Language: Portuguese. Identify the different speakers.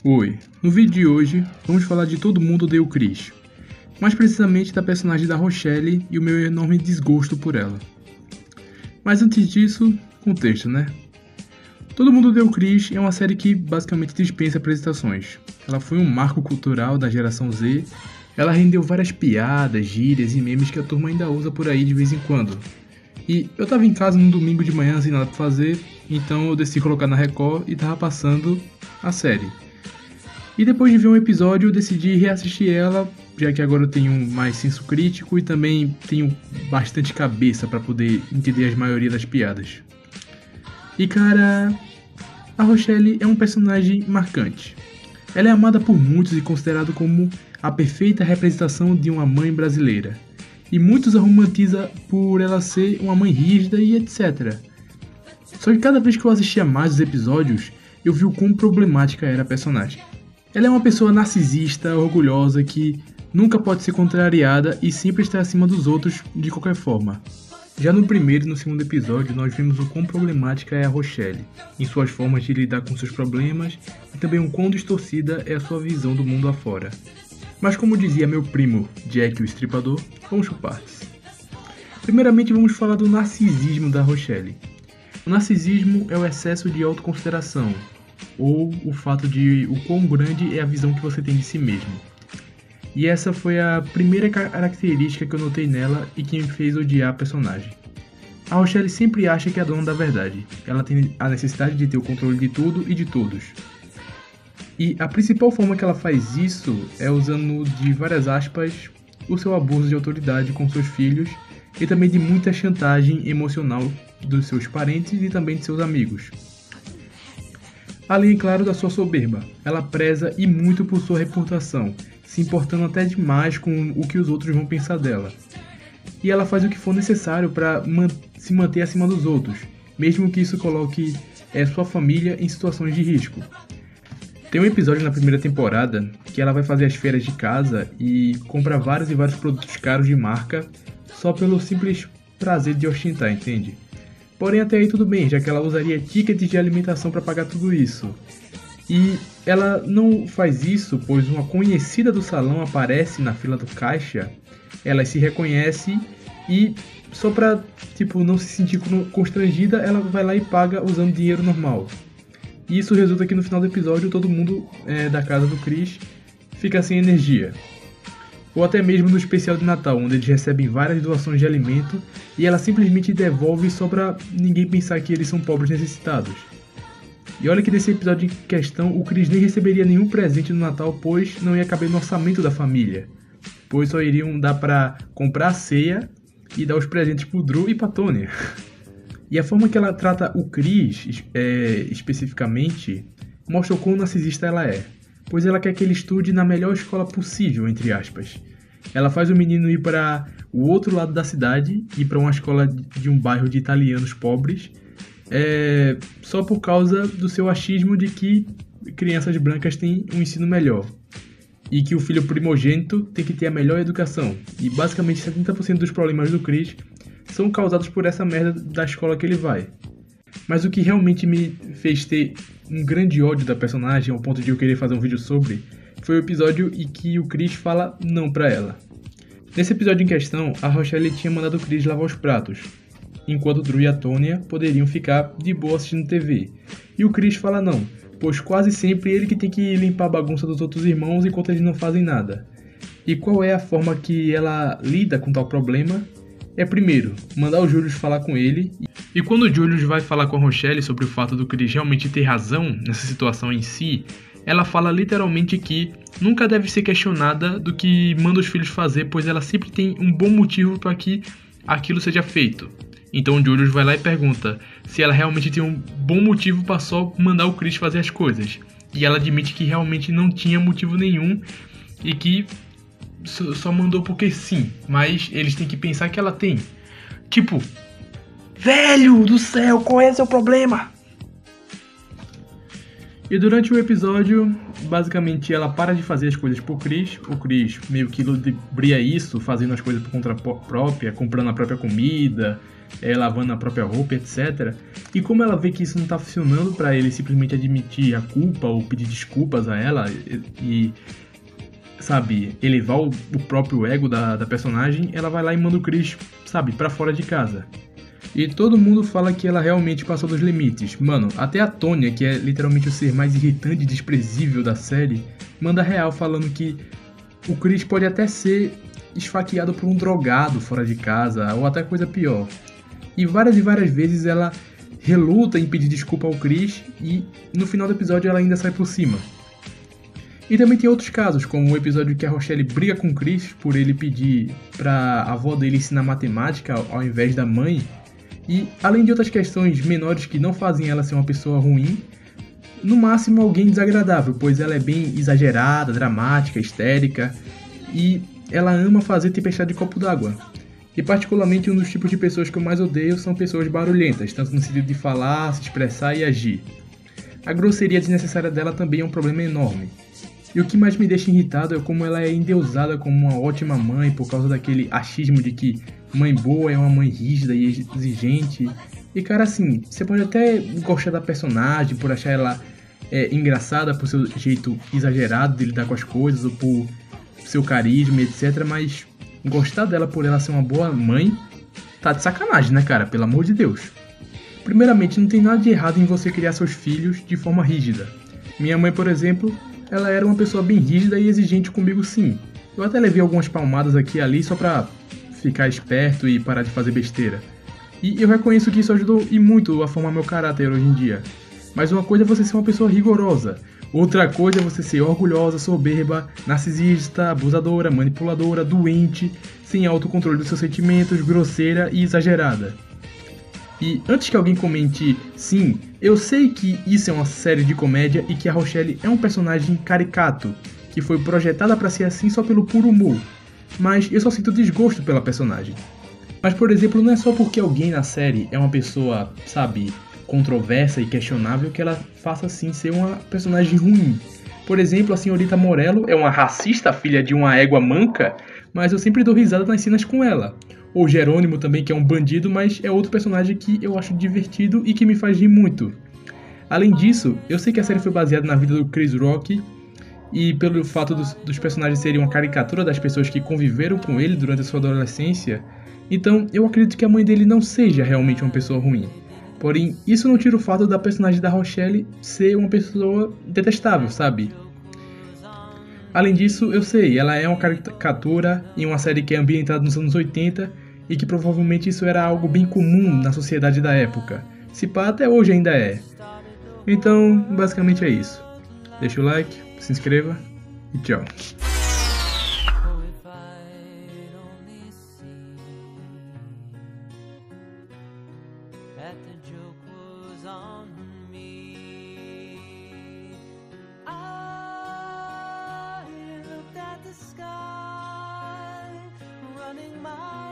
Speaker 1: Oi, no vídeo de hoje vamos falar de Todo Mundo Odeia o Chris, mais precisamente da personagem da Rochelle e o meu enorme desgosto por ela. Mas antes disso, contexto, né? Todo Mundo Odeia o Chris é uma série que basicamente dispensa apresentações. Ela foi um marco cultural da geração Z, ela rendeu várias piadas, gírias e memes que a turma ainda usa por aí de vez em quando. E eu tava em casa num domingo de manhã sem nada pra fazer, então eu decidi colocar na Record e tava passando a série. E depois de ver um episódio, eu decidi reassistir ela, já que agora eu tenho mais senso crítico e também tenho bastante cabeça para poder entender a maioria das piadas. E cara, a Rochelle é um personagem marcante. Ela é amada por muitos e considerada como a perfeita representação de uma mãe brasileira. E muitos a romantizam por ela ser uma mãe rígida e etc. Só que cada vez que eu assistia mais os episódios, eu vi o quão problemática era a personagem. Ela é uma pessoa narcisista, orgulhosa, que nunca pode ser contrariada e sempre está acima dos outros de qualquer forma. Já no primeiro e no segundo episódio, nós vimos o quão problemática é a Rochelle, em suas formas de lidar com seus problemas, e também o quão distorcida é a sua visão do mundo afora. Mas como dizia meu primo, Jack o Estripador, vamos por partes. Primeiramente vamos falar do narcisismo da Rochelle. O narcisismo é o excesso de autoconsideração, ou o fato de o quão grande é a visão que você tem de si mesmo. E essa foi a primeira característica que eu notei nela e que me fez odiar a personagem. A Rochelle sempre acha que é a dona da verdade. Ela tem a necessidade de ter o controle de tudo e de todos. E a principal forma que ela faz isso é usando, de várias aspas, o seu abuso de autoridade com seus filhos e também de muita chantagem emocional dos seus parentes e também de seus amigos. Além, claro, da sua soberba, ela preza e muito por sua reputação, se importando até demais com o que os outros vão pensar dela. E ela faz o que for necessário para se manter acima dos outros, mesmo que isso coloque sua família em situações de risco. Tem um episódio na primeira temporada que ela vai fazer as feiras de casa e compra vários e vários produtos caros de marca só pelo simples prazer de ostentar, entende? Porém, até aí tudo bem, já que ela usaria tickets de alimentação para pagar tudo isso. E ela não faz isso, pois uma conhecida do salão aparece na fila do caixa, ela se reconhece e só pra, não se sentir constrangida, ela vai lá e paga usando dinheiro normal. E isso resulta que no final do episódio todo mundo da casa do Chris fica sem energia. Ou até mesmo no especial de Natal, onde eles recebem várias doações de alimento e ela simplesmente devolve só pra ninguém pensar que eles são pobres necessitados. E olha que nesse episódio em questão, o Chris nem receberia nenhum presente no Natal, pois não ia caber no orçamento da família. Pois só iriam dar pra comprar a ceia e dar os presentes pro Drew e pra Tony. E a forma que ela trata o Chris, especificamente, mostra o quão narcisista ela é. Pois ela quer que ele estude na melhor escola possível, entre aspas. Ela faz o menino ir para o outro lado da cidade, ir para uma escola de um bairro de italianos pobres, só por causa do seu achismo de que crianças brancas têm um ensino melhor. E que o filho primogênito tem que ter a melhor educação. E basicamente 70% dos problemas do Chris são causados por essa merda da escola que ele vai. Mas o que realmente me fez ter um grande ódio da personagem, ao ponto de eu querer fazer um vídeo sobre, foi o episódio em que o Chris fala não pra ela. Nesse episódio em questão, a Rochelle tinha mandado o Chris lavar os pratos, enquanto o Drew e a Tonya poderiam ficar de boa assistindo TV. E o Chris fala não, pois quase sempre ele que tem que limpar a bagunça dos outros irmãos enquanto eles não fazem nada. E qual é a forma que ela lida com tal problema? Primeiro, mandar o Julius falar com ele. E quando o Julius vai falar com a Rochelle sobre o fato do Chris realmente ter razão nessa situação em si, ela fala literalmente que nunca deve ser questionada do que manda os filhos fazer, pois ela sempre tem um bom motivo para que aquilo seja feito. Então o Julius vai lá e pergunta se ela realmente tem um bom motivo para só mandar o Chris fazer as coisas. E ela admite que realmente não tinha motivo nenhum e que só mandou porque sim, mas eles têm que pensar que ela tem. Tipo, velho do céu, qual é o seu problema? E durante o episódio, basicamente ela para de fazer as coisas por Chris. O Chris meio que ludibria isso, fazendo as coisas por conta própria, comprando a própria comida, lavando a própria roupa, etc. E como ela vê que isso não tá funcionando para ele simplesmente admitir a culpa ou pedir desculpas a ela e sabe, elevar o próprio ego da personagem, ela vai lá e manda o Chris, sabe, pra fora de casa. E todo mundo fala que ela realmente passou dos limites. Mano, até a Tônia, que é literalmente o ser mais irritante e desprezível da série, manda real falando que o Chris pode até ser esfaqueado por um drogado fora de casa, ou até coisa pior. E várias vezes ela reluta em pedir desculpa ao Chris e no final do episódio ela ainda sai por cima. E também tem outros casos, como o episódio que a Rochelle briga com o Chris por ele pedir pra avó dele ensinar matemática ao invés da mãe. E além de outras questões menores que não fazem ela ser uma pessoa ruim, no máximo alguém desagradável, pois ela é bem exagerada, dramática, histérica e ela ama fazer tempestade de copo d'água. E particularmente um dos tipos de pessoas que eu mais odeio são pessoas barulhentas, tanto no sentido de falar, se expressar e agir. A grosseria desnecessária dela também é um problema enorme. E o que mais me deixa irritado é como ela é endeusada como uma ótima mãe por causa daquele achismo de que mãe boa é uma mãe rígida e exigente. E cara, assim, você pode até gostar da personagem por achar ela engraçada por seu jeito exagerado de lidar com as coisas ou por seu carisma, etc. Mas gostar dela por ela ser uma boa mãe tá de sacanagem, né, cara? Pelo amor de Deus. Primeiramente, não tem nada de errado em você criar seus filhos de forma rígida. Minha mãe, por exemplo, ela era uma pessoa bem rígida e exigente comigo, sim. Eu até levei algumas palmadas aqui e ali só pra ficar esperto e parar de fazer besteira. E eu reconheço que isso ajudou e muito a formar meu caráter hoje em dia. Mas uma coisa é você ser uma pessoa rigorosa, outra coisa é você ser orgulhosa, soberba, narcisista, abusadora, manipuladora, doente, sem autocontrole dos seus sentimentos, grosseira e exagerada. E antes que alguém comente, sim, eu sei que isso é uma série de comédia e que a Rochelle é um personagem caricato, que foi projetada para ser assim só pelo puro humor, mas eu só sinto desgosto pela personagem. Mas, por exemplo, não é só porque alguém na série é uma pessoa, sabe, controversa e questionável que ela faça assim ser uma personagem ruim. Por exemplo, a senhorita Morello é uma racista, filha de uma égua manca, mas eu sempre dou risada nas cenas com ela. Ou Jerônimo também, que é um bandido, mas é outro personagem que eu acho divertido e que me faz rir muito. Além disso, eu sei que a série foi baseada na vida do Chris Rock, e pelo fato dos personagens serem uma caricatura das pessoas que conviveram com ele durante a sua adolescência, então eu acredito que a mãe dele não seja realmente uma pessoa ruim. Porém, isso não tira o fato da personagem da Rochelle ser uma pessoa detestável, sabe? Além disso, eu sei, ela é uma caricatura em uma série que é ambientada nos anos 80 e que provavelmente isso era algo bem comum na sociedade da época. Se pá, até hoje ainda é. Então, basicamente é isso. Deixa o like, se inscreva e tchau.
Speaker 2: Running my